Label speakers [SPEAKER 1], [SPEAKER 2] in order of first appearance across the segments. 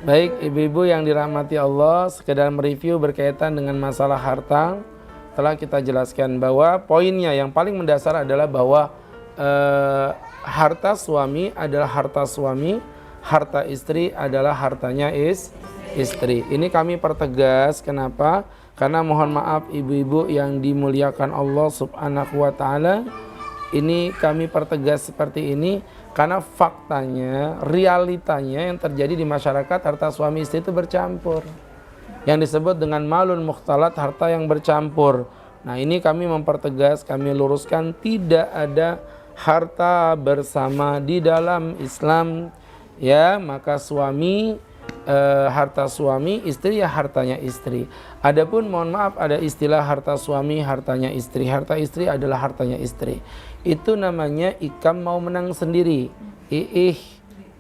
[SPEAKER 1] Baik, ibu-ibu yang dirahmati Allah, sekedar mereview berkaitan dengan masalah harta. Telah kita jelaskan bahwa poinnya yang paling mendasar adalah bahwa harta suami adalah harta suami, harta istri adalah hartanya istri. Ini kami pertegas, kenapa? Karena mohon maaf ibu-ibu yang dimuliakan Allah Subhanahu wa Ta'ala, ini kami pertegas seperti ini karena faktanya, realitanya yang terjadi di masyarakat, harta suami istri itu bercampur. Yang disebut dengan malun mukhtalat, harta yang bercampur. Nah, ini kami mempertegas, kami luruskan, tidak ada harta bersama di dalam Islam. Ya, maka suami harta suami, istri ya hartanya istri. Adapun mohon maaf ada istilah harta suami hartanya istri. Harta istri adalah hartanya istri. Itu namanya ikam mau menang sendiri.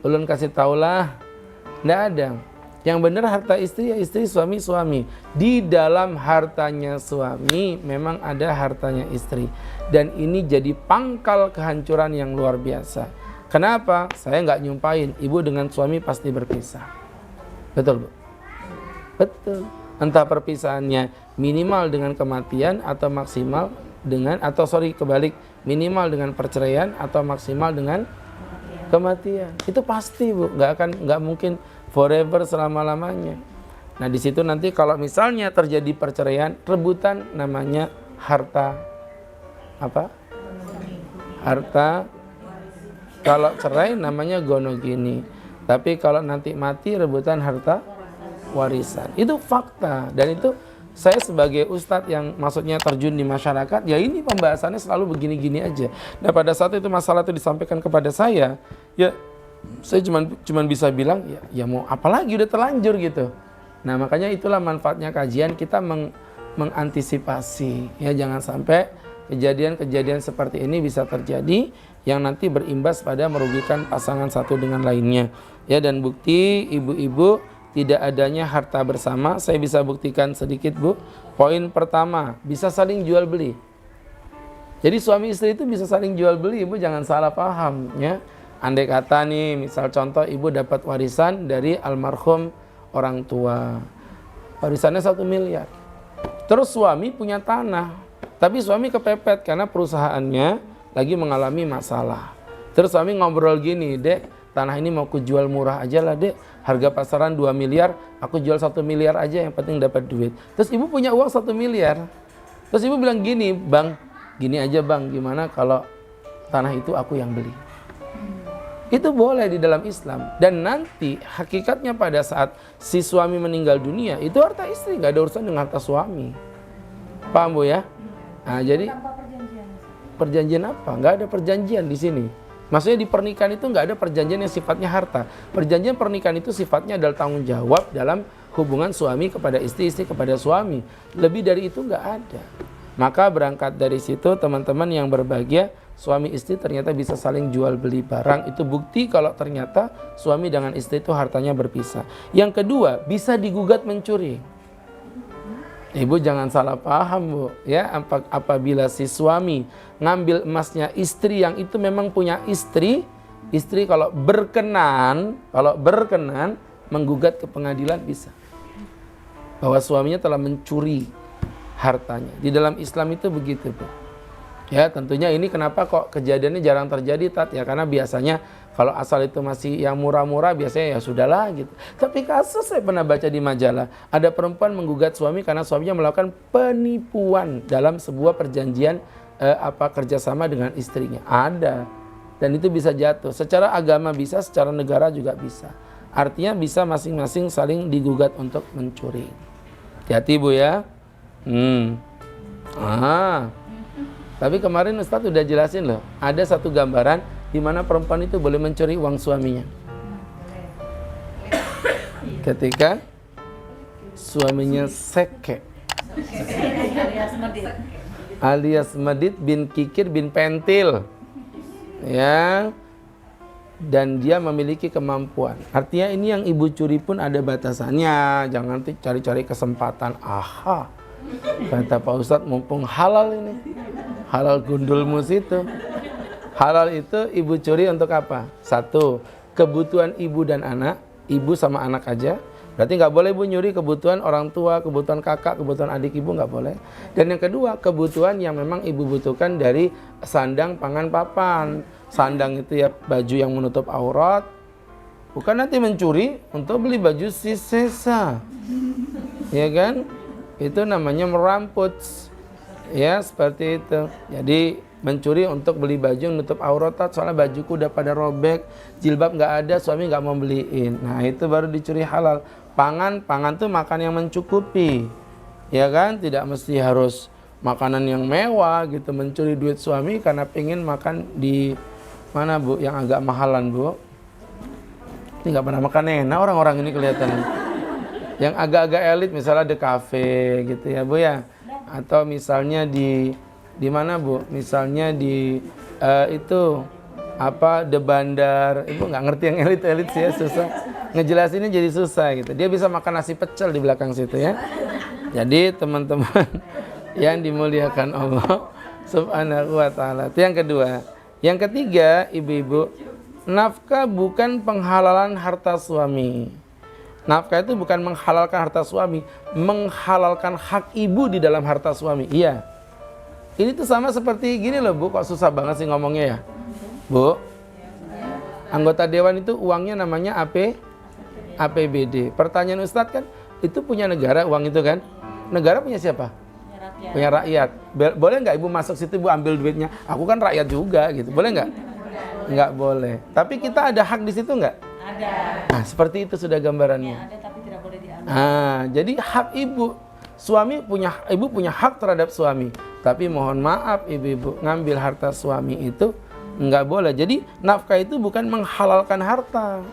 [SPEAKER 1] Ulun kasih taulah. Nggak ada. Yang benar harta istri ya istri, suami suami. Di dalam hartanya suami memang ada hartanya istri. Dan ini jadi pangkal kehancuran yang luar biasa. Kenapa? Saya nggak nyumpahin ibu dengan suami pasti berpisah. Betul, Bu? Betul. Entah perpisahannya minimal dengan kematian atau maksimal dengan kebalik, minimal dengan perceraian atau maksimal dengan kematian. Itu pasti, Bu. Nggak mungkin forever selama-lamanya. Nah, di situ nanti kalau misalnya terjadi perceraian, rebutan namanya harta apa? Harta. Kalau cerai namanya gonogini. Tapi kalau nanti mati rebutan harta warisan. Itu fakta. Dan itu saya sebagai ustadz yang maksudnya terjun di masyarakat, ya ini pembahasannya selalu begini-gini aja. Nah, pada saat itu masalah itu disampaikan kepada saya, ya saya cuma bisa bilang ya mau apa lagi, udah terlanjur gitu. Nah, makanya itulah manfaatnya kajian, kita mengantisipasi. Ya, jangan sampai kejadian-kejadian seperti ini bisa terjadi yang nanti berimbas pada merugikan pasangan satu dengan lainnya. Ya, dan bukti ibu-ibu tidak adanya harta bersama, saya bisa buktikan sedikit, Bu. Poin pertama, bisa saling jual beli. Jadi suami istri itu bisa saling jual beli, Ibu jangan salah paham ya. Andai kata nih, misal contoh ibu dapat warisan dari almarhum orang tua. Warisannya 1 miliar. Terus suami punya tanah, tapi suami kepepet karena perusahaannya lagi mengalami masalah. Terus suami ngobrol gini, Dek, tanah ini mau kujual murah aja lah, Dek. Harga pasaran 2 miliar, aku jual 1 miliar aja, yang penting dapat duit. Terus ibu punya uang 1 miliar. Terus ibu bilang gini, Bang, gini aja Bang, gimana kalau tanah itu aku yang beli? Itu boleh di dalam Islam. Dan nanti hakikatnya pada saat si suami meninggal dunia, itu harta istri, gak ada urusan dengan harta suami. Paham, Bu ya? Nah, jadi perjanjian apa? Nggak ada perjanjian di sini. Maksudnya di pernikahan itu nggak ada perjanjian yang sifatnya harta. Perjanjian pernikahan itu sifatnya adalah tanggung jawab dalam hubungan suami kepada istri, istri kepada suami. Lebih dari itu nggak ada. Maka berangkat dari situ teman-teman yang berbahagia, suami istri ternyata bisa saling jual beli barang. Itu bukti kalau ternyata suami dengan istri itu hartanya berpisah. Yang kedua, bisa digugat mencuri. Ibu jangan salah paham, Bu ya. Apabila si suami ngambil emasnya istri yang itu memang punya istri kalau berkenan menggugat ke pengadilan bisa. Bahwa suaminya telah mencuri hartanya. Di dalam Islam itu begitu, Bu. Ya, tentunya ini kenapa kok kejadiannya jarang terjadi, Tat? Ya karena biasanya kalau asal itu masih yang murah-murah biasanya ya sudahlah gitu. Tapi kasus saya pernah baca di majalah, ada perempuan menggugat suami karena suaminya melakukan penipuan dalam sebuah perjanjian kerjasama dengan istrinya. Ada. Dan itu bisa jatuh. Secara agama bisa, secara negara juga bisa. Artinya bisa masing-masing saling digugat untuk mencuri. Hati-hati, Bu ya. Tapi kemarin Ustadz udah jelasin loh, ada satu gambaran di mana perempuan itu boleh mencuri uang suaminya. Ketika suaminya seke, alias medit bin kikir bin pentil, ya, dan dia memiliki kemampuan. Artinya ini yang ibu curi pun ada batasannya, jangan cari-cari kesempatan. Aha, kata Pak Ustadz, mumpung halal ini. Halal gundulmu situ. Halal itu ibu curi untuk apa? 1, kebutuhan ibu dan anak. ibu sama anak aja. Berarti nggak boleh ibu nyuri kebutuhan orang tua, kebutuhan kakak, kebutuhan adik ibu, nggak boleh. Dan yang kedua, kebutuhan yang memang ibu butuhkan dari sandang, pangan, papan. Sandang itu ya baju yang menutup aurat. Bukan nanti mencuri untuk beli baju sisa. Ya kan? Itu namanya meramput. Ya, seperti itu. Jadi mencuri untuk beli baju menutup aurat, soalnya bajuku udah pada robek, jilbab nggak ada, suami nggak mau beliin. Nah, itu baru dicuri halal. Pangan tuh makan yang mencukupi, ya kan? Tidak mesti harus makanan yang mewah gitu, mencuri duit suami karena pengen makan di mana bu, yang agak mahalan bu. Ini nggak pernah makan enak orang-orang ini kelihatannya. Yang agak-agak elit misalnya di kafe gitu ya bu ya, atau misalnya di mana bu? Misalnya di itu apa, de bandar. Ibu nggak ngerti yang elit-elit sih ya, susah ngejelasinnya, jadi susah gitu. Dia bisa makan nasi pecel di belakang situ ya. Jadi teman-teman yang dimuliakan Allah Subhanahu wa taala. Itu yang kedua. Yang ketiga, ibu-ibu, nafkah bukan penghalalan harta suami. Nafkah itu bukan menghalalkan harta suami, menghalalkan hak ibu di dalam harta suami. Iya. Ini tuh sama seperti gini loh bu, kok susah banget sih ngomongnya ya. Bu, anggota dewan itu uangnya namanya APBD. Pertanyaan Ustadz kan, itu punya negara uang itu kan? Negara punya siapa? Punya rakyat. Boleh nggak ibu masuk situ, ibu ambil duitnya? Aku kan rakyat juga gitu. Boleh nggak? Nggak boleh. Tapi kita ada hak di situ nggak? Ada. Nah, seperti itu sudah gambarannya. Ada, tapi tidak boleh diambil. Jadi hak ibu, ibu punya hak terhadap suami. Tapi mohon maaf ibu-ibu, ngambil harta suami itu nggak boleh. Jadi nafkah itu bukan menghalalkan harta.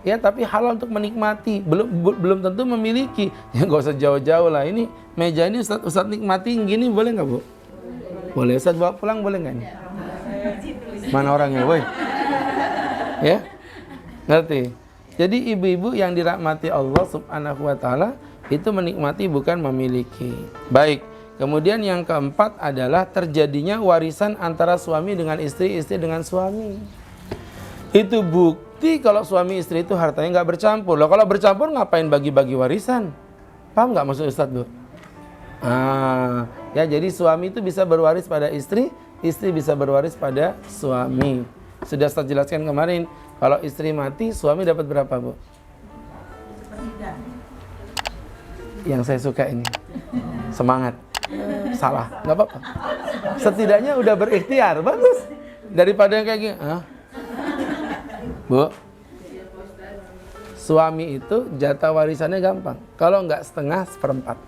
[SPEAKER 1] Ya, tapi halal untuk menikmati, belum tentu memiliki. Ya nggak usah jauh-jauh lah. Ini meja ini Ustadz nikmatin gini, boleh nggak bu? Boleh. Ustadz bawa pulang boleh nggak nih? Mana orangnya, woi? Ya, ngerti? Jadi ibu-ibu yang dirahmati Allah Subhanahu wa taala itu menikmati bukan memiliki. Baik. Kemudian yang keempat adalah terjadinya warisan antara suami dengan istri, istri dengan suami. Itu bukti kalau suami istri itu hartanya nggak bercampur. Loh, kalau bercampur ngapain bagi-bagi warisan? Paham nggak maksud Ustadz Bu? Ya jadi suami itu bisa berwaris pada istri, istri bisa berwaris pada suami. Sudah Ustadz jelaskan kemarin, kalau istri mati, suami dapat berapa Bu? Yang saya suka ini, semangat. Salah, nggak apa-apa. Setidaknya udah berikhtiar, bagus. Daripada kayak gini, Bu, suami itu jatah warisannya gampang. Kalau nggak setengah, seperempat.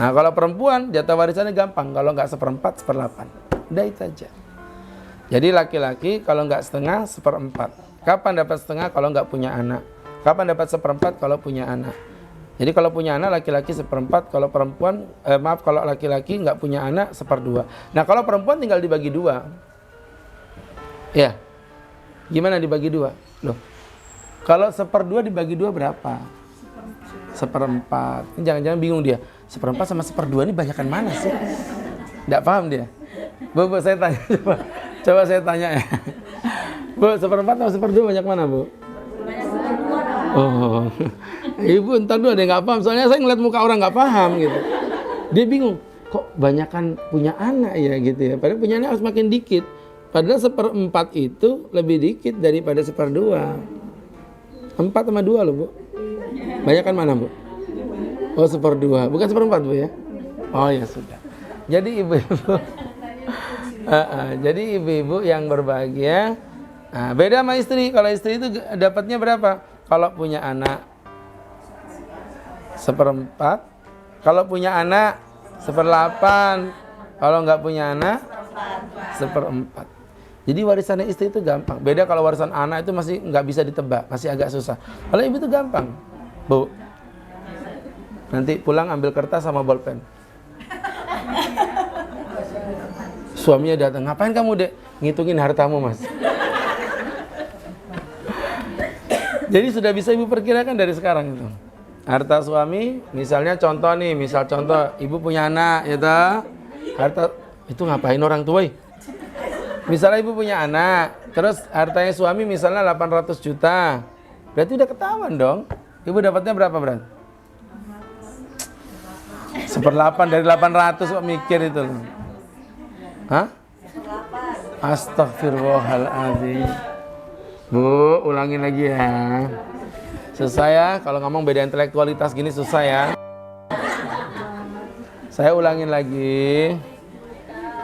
[SPEAKER 1] Nah, kalau perempuan jatah warisannya gampang. Kalau nggak seperempat, seperlapan. Udah itu aja. Jadi laki-laki kalau nggak setengah, seperempat. Kapan dapat setengah? Kalau nggak punya anak. Kapan dapat seperempat? Kalau punya anak. Jadi kalau punya anak laki-laki seperempat, kalau perempuan, kalau laki-laki nggak punya anak seperdua. Nah kalau perempuan tinggal dibagi dua. Ya, gimana dibagi dua? Loh, kalau seperdua dibagi dua berapa? Seperempat. Ini jangan-jangan bingung dia. Seperempat sama seperdua ini banyakan mana sih? Nggak paham dia. Bu, saya tanya coba saya tanya ya. Bu, seperempat sama seperdua banyak mana Bu? Oh, ibu entar dulu ada yang nggak paham. Soalnya saya ngeliat muka orang nggak paham gitu. Dia bingung, kok banyakan punya anak ya gitu ya. Padahal punya anak harus makin dikit. Padahal seperempat itu lebih dikit daripada seperdua. 4 sama 2 loh Bu. Banyakan mana Bu? Oh seperdua, bukan seperempat Bu ya? Oh ya sudah. Jadi ibu-ibu, jadi ibu-ibu yang berbahagia. Nah, beda sama istri. Kalau istri itu dapatnya berapa? Kalau punya anak seperempat, kalau punya anak seperlapan, kalau nggak punya anak seperempat. Jadi warisannya istri itu gampang. Beda kalau warisan anak itu masih nggak bisa ditebak, masih agak susah. Kalau ibu itu gampang, Bu. Nanti pulang ambil kertas sama bolpen. Suaminya datang, ngapain kamu Dek? Ngitungin hartamu Mas. Jadi sudah bisa ibu perkirakan dari sekarang itu. Harta suami, misalnya contoh nih, ibu punya anak, ya toh? Harta itu ngapain orang tua? Misalnya ibu punya anak, terus hartanya suami misalnya 800 juta. Berarti udah ketahuan dong. Ibu dapatnya berapa berat? 1/8 dari 800 kok mikir itu loh. Hah? Astagfirullahaladzim. Bu, ulangin lagi ya. Susah ya, kalau ngomong beda intelektualitas gini susah ya. Saya ulangin lagi.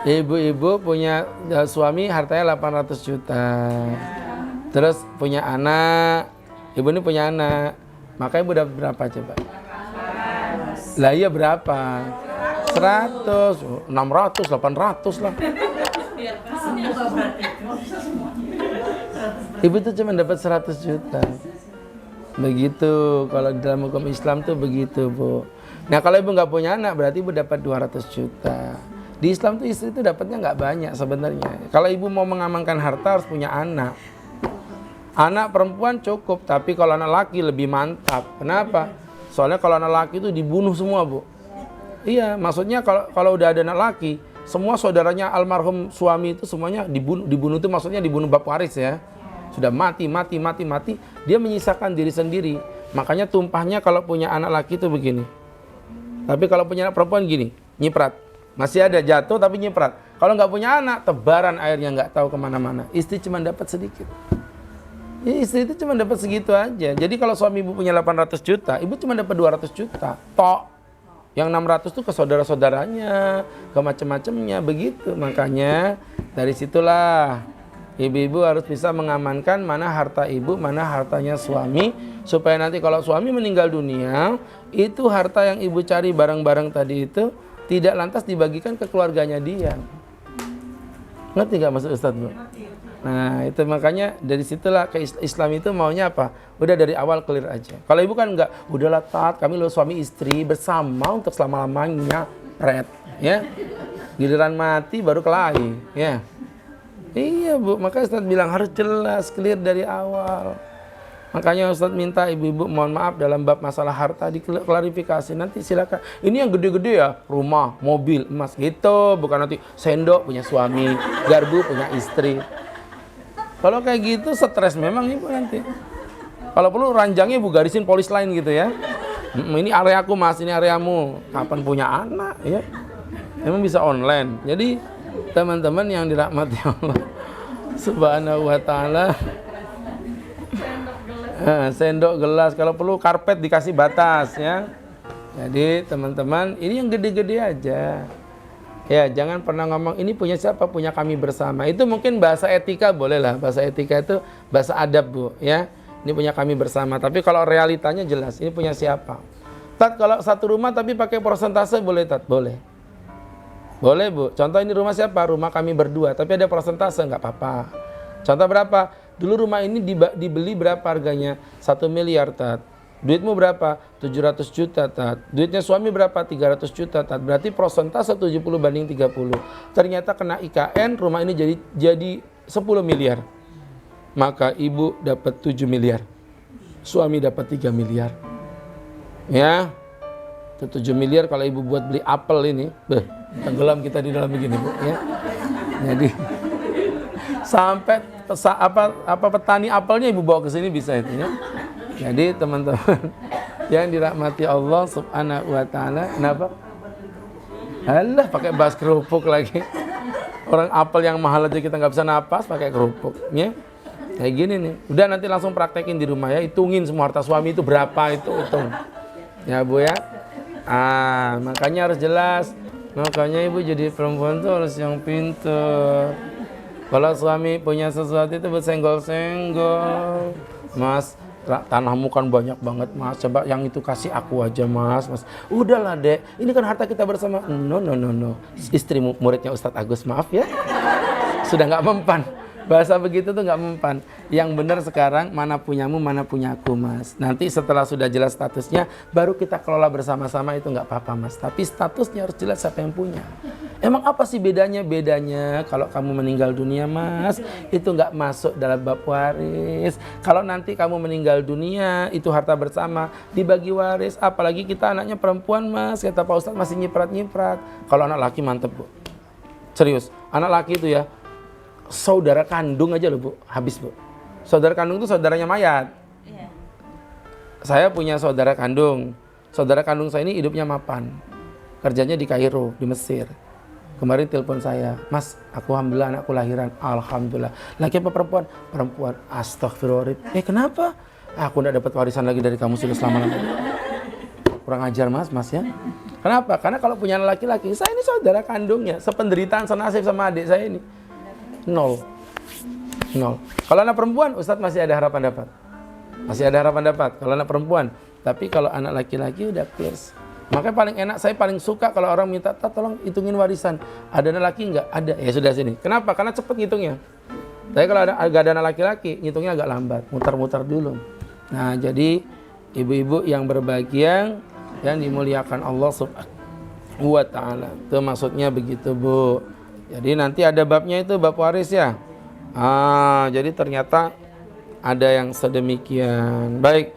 [SPEAKER 1] Ibu-ibu punya suami hartanya 800 juta. Terus punya anak. Ibu ini punya anak. Maka ibu dapat berapa coba? Lah iya berapa? 100, 600, 800 lah. Ibu tuh cuma dapat 100 juta. Begitu, kalau dalam hukum Islam tuh begitu, Bu. Nah, kalau ibu nggak punya anak, berarti ibu dapat 200 juta. Di Islam tuh istri tuh dapatnya nggak banyak sebenarnya. Kalau ibu mau mengamankan harta harus punya anak. Anak perempuan cukup, tapi kalau anak laki lebih mantap. Kenapa? Soalnya kalau anak laki itu dibunuh semua, Bu. Iya, maksudnya kalau udah ada anak laki, semua saudaranya almarhum suami itu semuanya dibunuh itu maksudnya dibunuh bab waris ya. Sudah mati. Dia menyisakan diri sendiri. Makanya tumpahnya kalau punya anak laki itu begini. Tapi kalau punya anak perempuan gini, nyiprat. Masih ada jatuh tapi nyiprat. Kalau nggak punya anak, tebaran airnya nggak tahu kemana-mana. Istri cuma dapat sedikit. Ya, istri itu cuma dapat segitu aja. Jadi kalau suami ibu punya 800 juta, ibu cuma dapat 200 juta. Tok. Yang 600 tuh ke saudara-saudaranya, ke macam-macamnya, begitu. Makanya dari situlah ibu-ibu harus bisa mengamankan mana harta ibu, mana hartanya suami, supaya nanti kalau suami meninggal dunia, itu harta yang ibu cari bareng-bareng tadi itu tidak lantas dibagikan ke keluarganya dia. Ngerti gak maksud Ustadz, Bu? Nah, itu makanya dari situlah ke Islam itu maunya apa? Udah dari awal clear aja. Kalau ibu kan enggak, udahlah Tat, kami lo suami istri bersama untuk selama-lamanya, red, ya. Giliran mati baru kelahi, ya. Iya, Bu, makanya Ustadz bilang harus jelas, clear dari awal. Makanya Ustadz minta ibu-ibu mohon maaf dalam bab masalah harta diklarifikasi. Nanti silakan. Ini yang gede-gede ya, rumah, mobil, emas gitu. Bukan nanti sendok punya suami, garpu punya istri. Kalau kayak gitu stres memang ibu nanti. Kalau perlu ranjangnya ibu garisin polis lain gitu ya. Ini areaku mas, ini areamu. Kapan punya anak ya? Emang bisa online. Jadi teman-teman yang dirahmati Allah Subhanahu wa taala. Sendok gelas, kalau perlu karpet dikasih batas ya. Jadi teman-teman ini yang gede-gede aja. Ya, jangan pernah ngomong ini punya siapa, punya kami bersama. Itu mungkin bahasa etika boleh lah. Bahasa etika itu bahasa adab, Bu, ya. Ini punya kami bersama. Tapi kalau realitanya jelas, ini punya siapa. Tat, kalau satu rumah tapi pakai persentase boleh, Tat? Boleh. Boleh, Bu. Contoh ini rumah siapa? Rumah kami berdua, tapi ada persentase, nggak apa-apa. Contoh berapa? Dulu rumah ini dibeli berapa harganya? 1 miliar, Tat. Duitmu berapa? 700 juta, Tat. Duitnya suami berapa? 300 juta, Tat. Berarti persentase 70/30. Ternyata kena IKN, rumah ini jadi 10 miliar. Maka ibu dapat 7 miliar. Suami dapat 3 miliar. Ya. Itu 7 miliar kalau ibu buat beli apel ini, tenggelam kita di dalam begini, Bu, ya. Jadi sampai petani apelnya ibu bawa ke sini bisa itu ya. Jadi teman-teman yang dirahmati Allah Subhanahu wa taala, kenapa? Alah pakai bas kerupuk lagi. Orang apel yang mahal aja kita nggak bisa napas pakai kerupuk, ya. Kayak gini nih. Udah nanti langsung praktekin di rumah ya, hitungin semua harta suami itu berapa itu hitung. Ya, Bu ya. Makanya harus jelas. Makanya ibu jadi perempuan tuh harus yang pintar. Kalau suami punya sesuatu itu bersenggol-senggol. Mas, tanahmu kan banyak banget mas, coba yang itu kasih aku aja mas. Udahlah dek, ini kan harta kita bersama. No. Istri muridnya Ustadz Agus, maaf ya. Sudah nggak mempan. Bahasa begitu tuh nggak mempan. Yang benar sekarang mana punyamu, mana punyaku mas. Nanti setelah sudah jelas statusnya, baru kita kelola bersama-sama itu nggak apa-apa mas. Tapi statusnya harus jelas siapa yang punya. Emang apa sih bedanya? Bedanya kalau kamu meninggal dunia mas, itu nggak masuk dalam bab waris. Kalau nanti kamu meninggal dunia, itu harta bersama, dibagi waris. Apalagi kita anaknya perempuan mas, kata Pak Ustadz masih nyiprat-nyiprat. Kalau anak laki mantep, Bu. Serius, anak laki itu ya, saudara kandung aja loh, Bu, habis, Bu. Saudara kandung itu saudaranya mayat. saya punya saudara kandung. Saudara kandung saya ini hidupnya mapan. Kerjanya di Kairo, di Mesir. Kemarin telepon saya, Mas, aku alhamdulillah anakku lahiran. Alhamdulillah. Laki apa perempuan? Perempuan. Astagfirullahaladzim. Kenapa? Aku tidak dapat warisan lagi dari kamu sudah selama-lamanya. Kurang ajar mas ya. Kenapa? Karena kalau punya laki-laki, saya ini saudara kandungnya, sependeritaan senasib sama adik saya ini. Nol. Kalau anak perempuan, Ustadz masih ada harapan dapat. Masih ada harapan dapat kalau anak perempuan. Tapi kalau anak laki-laki udah close. Makanya paling enak, saya paling suka kalau orang minta, tolong hitungin warisan. Ada anak laki nggak? Ada. Ya sudah sini. Kenapa? Karena cepet ngitungnya. Tapi kalau agak ada anak laki-laki, ngitungnya agak lambat. Mutar-mutar dulu. Nah, jadi ibu-ibu yang berbahagia, yang dimuliakan Allah Subhanahu wa ta'ala. Itu maksudnya begitu, Bu. Jadi nanti ada babnya itu, bab waris ya. Jadi ternyata ada yang sedemikian. Baik.